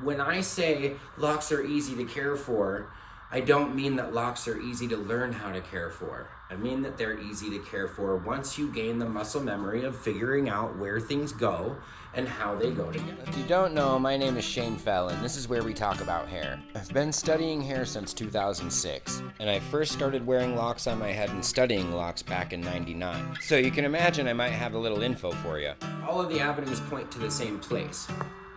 When I say locks are easy to care for, I don't mean that locks are easy to learn how to care for. I mean that they're easy to care for once you gain the muscle memory of figuring out where things go and how they go together. If you don't know, my name is Shane Fell, and this is where we talk about hair. I've been studying hair since 2006, and I first started wearing locks on my head and studying locks back in '99. So you can imagine I might have a little info for you. All of the avenues point to the same place.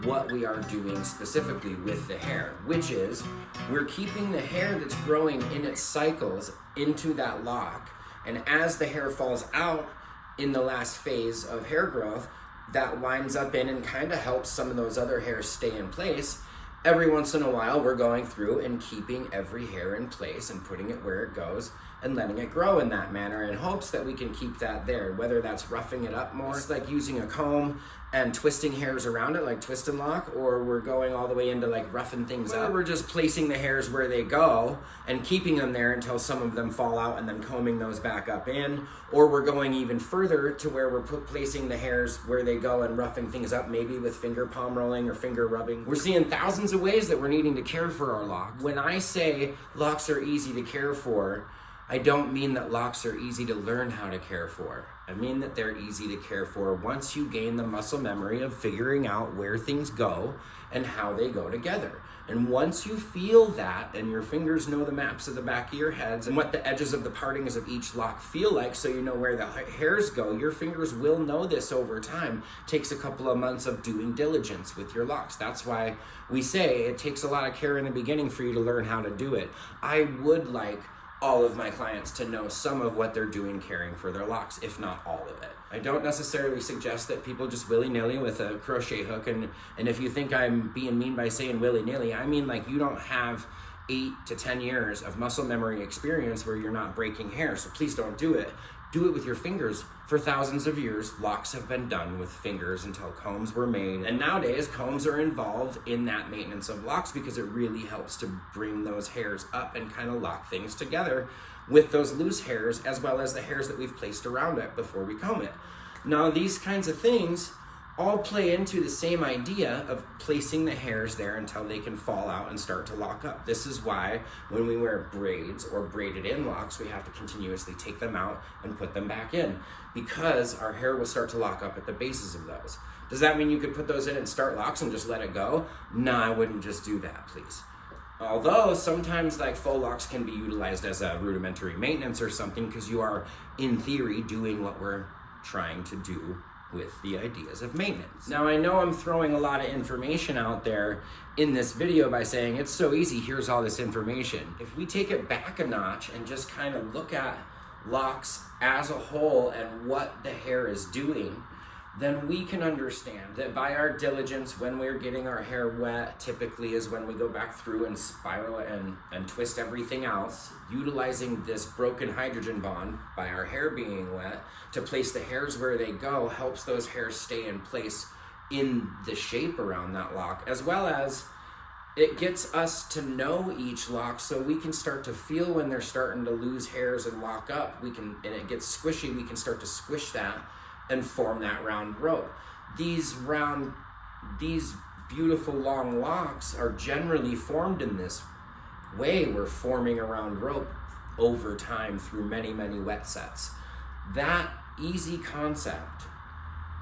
What we are doing specifically with the hair, which is we're keeping the hair that's growing in its cycles into that lock, and as the hair falls out in the last phase of hair growth, that winds up in and kind of helps some of those other hairs stay in place. Every once in a while, we're going through and keeping every hair in place and putting it where it goes and letting it grow in that manner in hopes that we can keep that there, whether that's roughing it up more, it's like using a comb and twisting hairs around it like twist and lock, or we're going all the way into like roughing things up. We're just placing the hairs where they go and keeping them there until some of them fall out and then combing those back up in, or we're going even further to where we're placing the hairs where they go and roughing things up, maybe with finger palm rolling or finger rubbing. We're seeing thousands of ways that we're needing to care for our locks. When I say locks are easy to care for, I don't mean that locks are easy to learn how to care for. I mean that they're easy to care for once you gain the muscle memory of figuring out where things go and how they go together. And once you feel that, and your fingers know the maps of the back of your heads and what the edges of the partings of each lock feel like, so you know where the hairs go, your fingers will know this over time. It takes a couple of months of doing diligence with your locks. That's why we say it takes a lot of care in the beginning for you to learn how to do it. I would like all of my clients to know some of what they're doing caring for their locks, if not all of it. I don't necessarily suggest that people just willy-nilly with a crochet hook, and if you think I'm being mean by saying willy-nilly, I mean like you don't have 8 to 10 years of muscle memory experience where you're not breaking hair, so please don't do it. Do it with your fingers. For thousands of years, locks have been done with fingers until combs were made. And nowadays, combs are involved in that maintenance of locks because it really helps to bring those hairs up and kind of lock things together with those loose hairs, as well as the hairs that we've placed around it before we comb it. Now, these kinds of things all play into the same idea of placing the hairs there until they can fall out and start to lock up. This is why when we wear braids or braided in locks, we have to continuously take them out and put them back in, because our hair will start to lock up at the bases of those. Does that mean you could put those in and start locks and just let it go? No, I wouldn't just do that, please. Although sometimes like faux locks can be utilized as a rudimentary maintenance or something, because you are in theory doing what we're trying to do with the ideas of maintenance. Now, I know I'm throwing a lot of information out there in this video by saying it's so easy, here's all this information. If we take it back a notch and just kind of look at locks as a whole and what the hair is doing, then we can understand that by our diligence when we're getting our hair wet, typically is when we go back through and spiral and twist everything else, utilizing this broken hydrogen bond by our hair being wet to place the hairs where they go helps those hairs stay in place in the shape around that lock, as well as it gets us to know each lock so we can start to feel when they're starting to lose hairs and lock up. And it gets squishy, we can start to squish that and form that round rope. These beautiful long locks are generally formed in this way. We're forming a round rope over time through many, many wet sets. That easy concept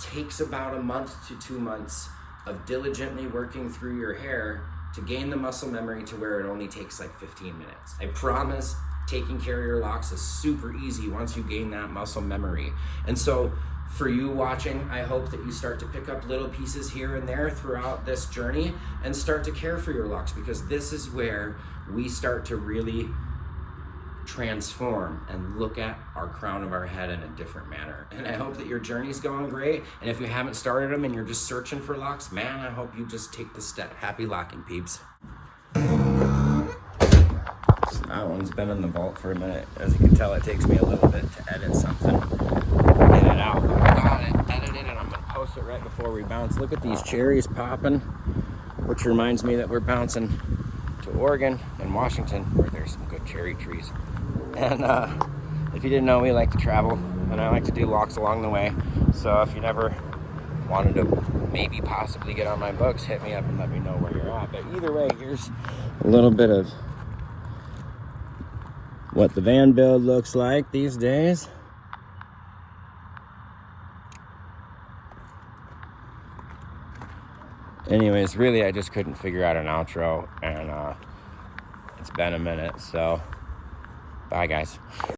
takes about a month to 2 months of diligently working through your hair to gain the muscle memory to where it only takes like 15 minutes. I promise taking care of your locks is super easy once you gain that muscle memory. And so for you watching, I hope that you start to pick up little pieces here and there throughout this journey and start to care for your locks, because this is where we start to really transform and look at our crown of our head in a different manner. And I hope that your journey's going great. And if you haven't started them and you're just searching for locks, man, I hope you just take the step. Happy locking, peeps. That one's been in the vault for a minute. As you can tell, it takes me a little bit to edit something. Get it out. I got it edited, and I'm gonna post it right before we bounce. Look at these cherries popping, which reminds me that we're bouncing to Oregon and Washington, where there's some good cherry trees. And if you didn't know, we like to travel, and I like to do walks along the way. So if you never wanted to maybe possibly get on my books, hit me up and let me know where you're at. But either way, here's a little bit of what the van build looks like these days. Anyways, really, I just couldn't figure out an outro, and it's been a minute, so bye, guys.